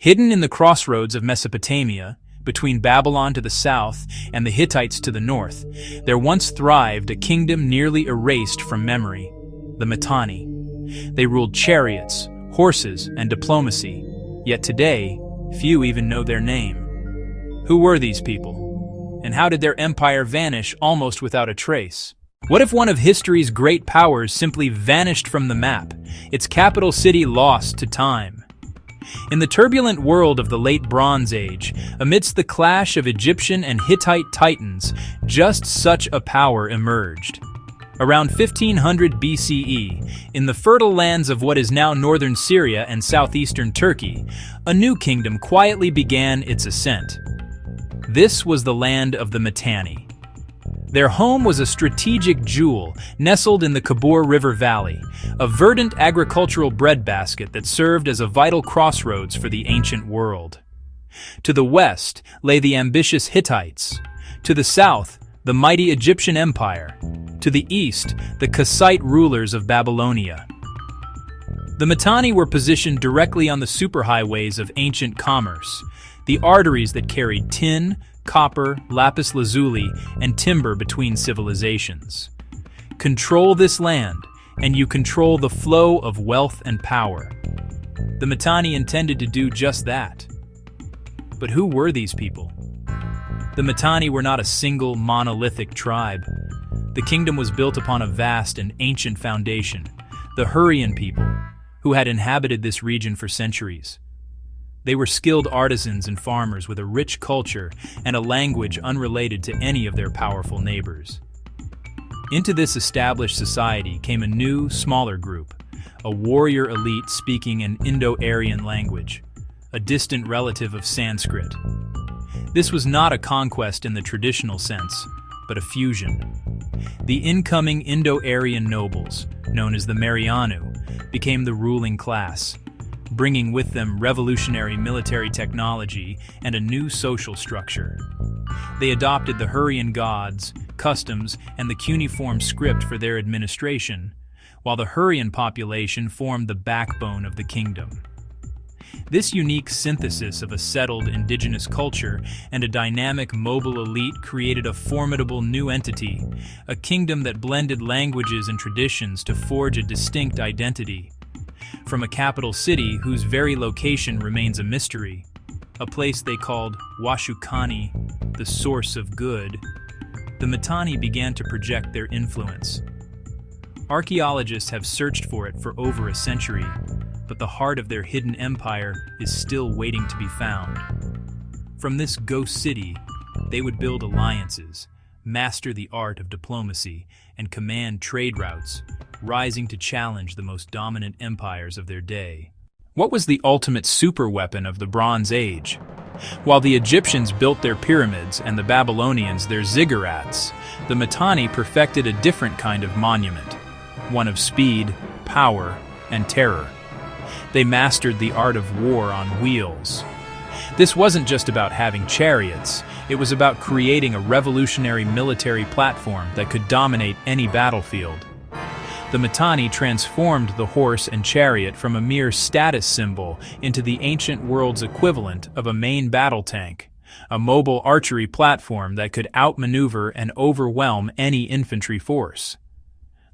Hidden in the crossroads of Mesopotamia, between Babylon to the south and the Hittites to the north, there once thrived a kingdom nearly erased from memory, the Mitanni. They ruled chariots, horses, and diplomacy, yet today, few even know their name. Who were these people? And how did their empire vanish almost without a trace? What if one of history's great powers simply vanished from the map, its capital city lost to time? In the turbulent world of the late Bronze Age, amidst the clash of Egyptian and Hittite titans, just such a power emerged. Around 1500 BCE, in the fertile lands of what is now northern Syria and southeastern Turkey, a new kingdom quietly began its ascent. This was the land of the Mitanni. Their home was a strategic jewel nestled in the Kabur River Valley, a verdant agricultural breadbasket that served as a vital crossroads for the ancient world. To the west lay the ambitious Hittites. To the south, the mighty Egyptian Empire. To the east, the Kassite rulers of Babylonia. The Mitanni were positioned directly on the superhighways of ancient commerce, the arteries that carried tin, copper, lapis lazuli, and timber between civilizations. Control this land, and you control the flow of wealth and power. The Mitanni intended to do just that. But who were these people? The Mitanni were not a single monolithic tribe. The kingdom was built upon a vast and ancient foundation, the Hurrian people, who had inhabited this region for centuries. They were skilled artisans and farmers with a rich culture and a language unrelated to any of their powerful neighbors. Into this established society came a new, smaller group, a warrior elite speaking an Indo-Aryan language, a distant relative of Sanskrit. This was not a conquest in the traditional sense, but a fusion. The incoming Indo-Aryan nobles, known as the Marianu, became the ruling class, bringing with them revolutionary military technology and a new social structure. They adopted the Hurrian gods, customs, and the cuneiform script for their administration, while the Hurrian population formed the backbone of the kingdom. This unique synthesis of a settled indigenous culture and a dynamic mobile elite created a formidable new entity, a kingdom that blended languages and traditions to forge a distinct identity. From a capital city whose very location remains a mystery, a place they called Washukani, the source of good, the Mitanni began to project their influence. Archaeologists have searched for it for over a century, but the heart of their hidden empire is still waiting to be found. From this ghost city, they would build alliances, master the art of diplomacy, and command trade routes, rising to challenge the most dominant empires of their day. What was the ultimate superweapon of the Bronze Age? While the Egyptians built their pyramids and the Babylonians their ziggurats, the Mitanni perfected a different kind of monument, one of speed, power, and terror. They mastered the art of war on wheels. This wasn't just about having chariots, it was about creating a revolutionary military platform that could dominate any battlefield. The Mitanni transformed the horse and chariot from a mere status symbol into the ancient world's equivalent of a main battle tank, a mobile archery platform that could outmaneuver and overwhelm any infantry force.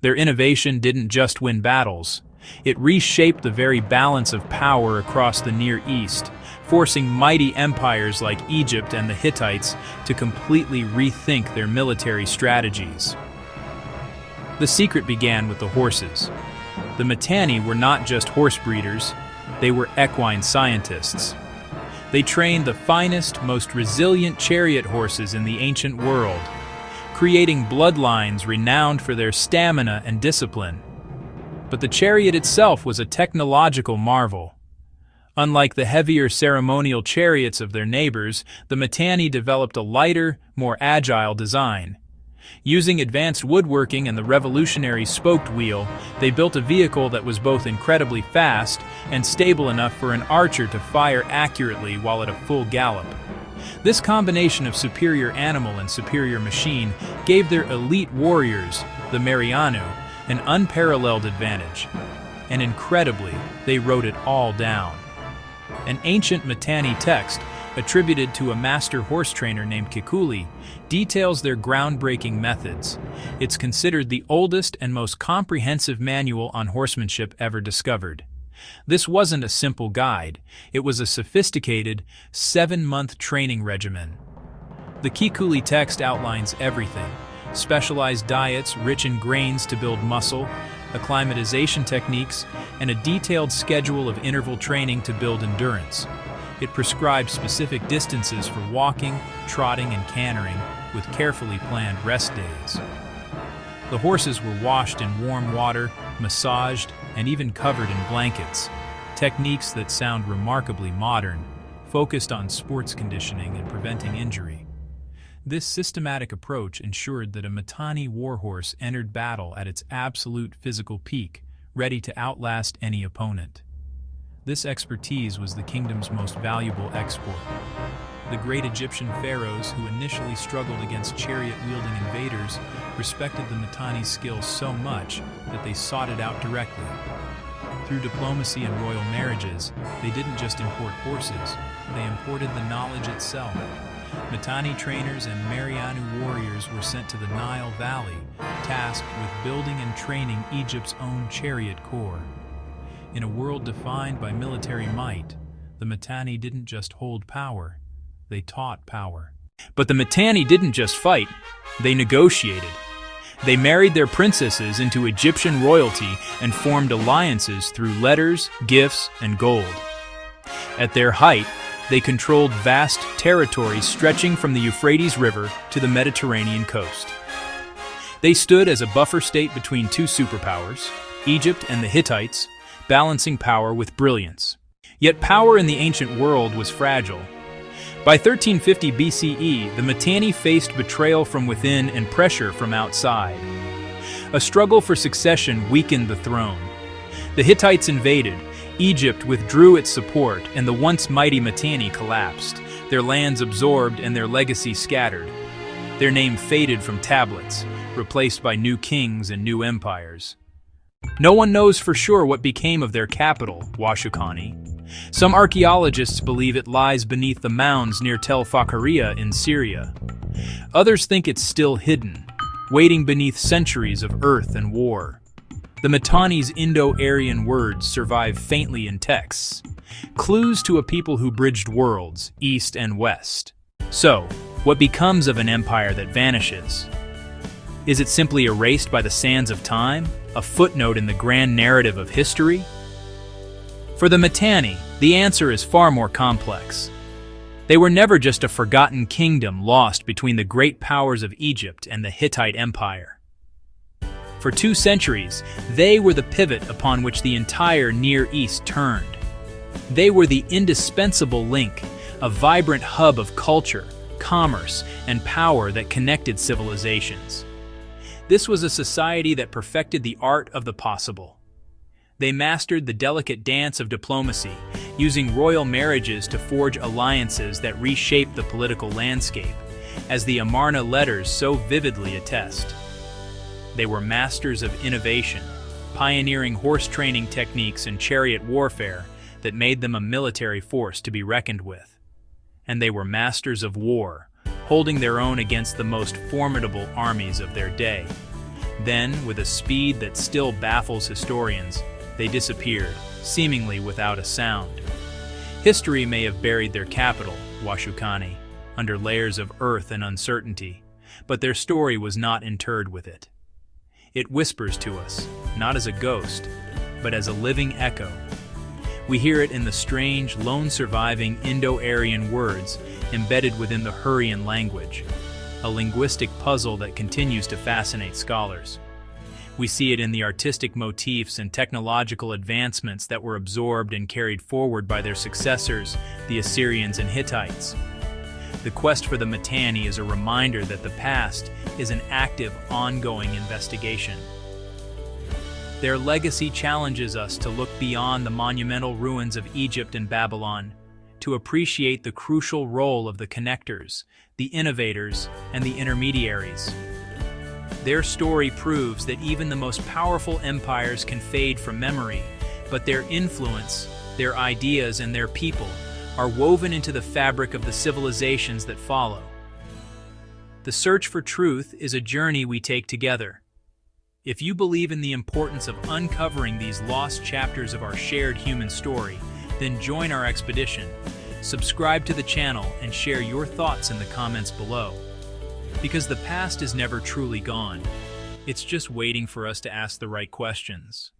Their innovation didn't just win battles, it reshaped the very balance of power across the Near East, forcing mighty empires like Egypt and the Hittites to completely rethink their military strategies. The secret began with the horses. The Mitanni were not just horse breeders, they were equine scientists. They trained the finest, most resilient chariot horses in the ancient world, creating bloodlines renowned for their stamina and discipline. But the chariot itself was a technological marvel. Unlike the heavier ceremonial chariots of their neighbors, the Mitanni developed a lighter, more agile design. Using advanced woodworking and the revolutionary spoked wheel, they built a vehicle that was both incredibly fast and stable enough for an archer to fire accurately while at a full gallop. This combination of superior animal and superior machine gave their elite warriors, the Marianu, an unparalleled advantage. And incredibly, they wrote it all down. An ancient Mitanni text, attributed to a master horse trainer named Kikuli, details their groundbreaking methods. It's considered the oldest and most comprehensive manual on horsemanship ever discovered. This wasn't a simple guide, it was a sophisticated, 7-month training regimen. The Kikuli text outlines everything: specialized diets rich in grains to build muscle, acclimatization techniques, and a detailed schedule of interval training to build endurance. It prescribed specific distances for walking, trotting, and cantering, with carefully planned rest days. The horses were washed in warm water, massaged, and even covered in blankets, techniques that sound remarkably modern, focused on sports conditioning and preventing injury. This systematic approach ensured that a Mitanni warhorse entered battle at its absolute physical peak, ready to outlast any opponent. This expertise was the kingdom's most valuable export. The great Egyptian pharaohs, who initially struggled against chariot-wielding invaders, respected the Mitanni's skill so much that they sought it out directly. Through diplomacy and royal marriages, they didn't just import horses, they imported the knowledge itself. Mitanni trainers and Marianu warriors were sent to the Nile Valley, tasked with building and training Egypt's own chariot corps. In a world defined by military might, the Mitanni didn't just hold power, they taught power. But the Mitanni didn't just fight, they negotiated. They married their princesses into Egyptian royalty and formed alliances through letters, gifts, and gold. At their height, they controlled vast territories stretching from the Euphrates River to the Mediterranean coast. They stood as a buffer state between two superpowers, Egypt and the Hittites, balancing power with brilliance. Yet power in the ancient world was fragile. By 1350 BCE, the Mitanni faced betrayal from within and pressure from outside. A struggle for succession weakened the throne. The Hittites invaded, Egypt withdrew its support, and the once mighty Mitanni collapsed, their lands absorbed and their legacy scattered. Their name faded from tablets, replaced by new kings and new empires. No one knows for sure what became of their capital, Washukani. Some archaeologists believe it lies beneath the mounds near Tel Fakhariya in Syria. Others think it's still hidden, waiting beneath centuries of earth and war. The Mitanni's Indo-Aryan words survive faintly in texts, clues to a people who bridged worlds, east and west. So, what becomes of an empire that vanishes? Is it simply erased by the sands of time, a footnote in the grand narrative of history? For the Mitanni, the answer is far more complex. They were never just a forgotten kingdom lost between the great powers of Egypt and the Hittite Empire. For 2 centuries, they were the pivot upon which the entire Near East turned. They were the indispensable link, a vibrant hub of culture, commerce, and power that connected civilizations. This was a society that perfected the art of the possible. They mastered the delicate dance of diplomacy, using royal marriages to forge alliances that reshaped the political landscape, as the Amarna letters so vividly attest. They were masters of innovation, pioneering horse training techniques and chariot warfare that made them a military force to be reckoned with. And they were masters of war, holding their own against the most formidable armies of their day. Then, with a speed that still baffles historians, they disappeared, seemingly without a sound. History may have buried their capital, Washukani, under layers of earth and uncertainty, but their story was not interred with it. It whispers to us, not as a ghost, but as a living echo. We hear it in the strange, lone-surviving Indo-Aryan words embedded within the Hurrian language, a linguistic puzzle that continues to fascinate scholars. We see it in the artistic motifs and technological advancements that were absorbed and carried forward by their successors, the Assyrians and Hittites. The quest for the Mitanni is a reminder that the past is an active, ongoing investigation. Their legacy challenges us to look beyond the monumental ruins of Egypt and Babylon, to appreciate the crucial role of the connectors, the innovators, and the intermediaries. Their story proves that even the most powerful empires can fade from memory, but their influence their ideas, and their people are woven into the fabric of the civilizations that follow. The search for truth is a journey we take together. If you believe in the importance of uncovering these lost chapters of our shared human story, then join our expedition. Subscribe to the channel and share your thoughts in the comments below. Because the past is never truly gone. It's just waiting for us to ask the right questions.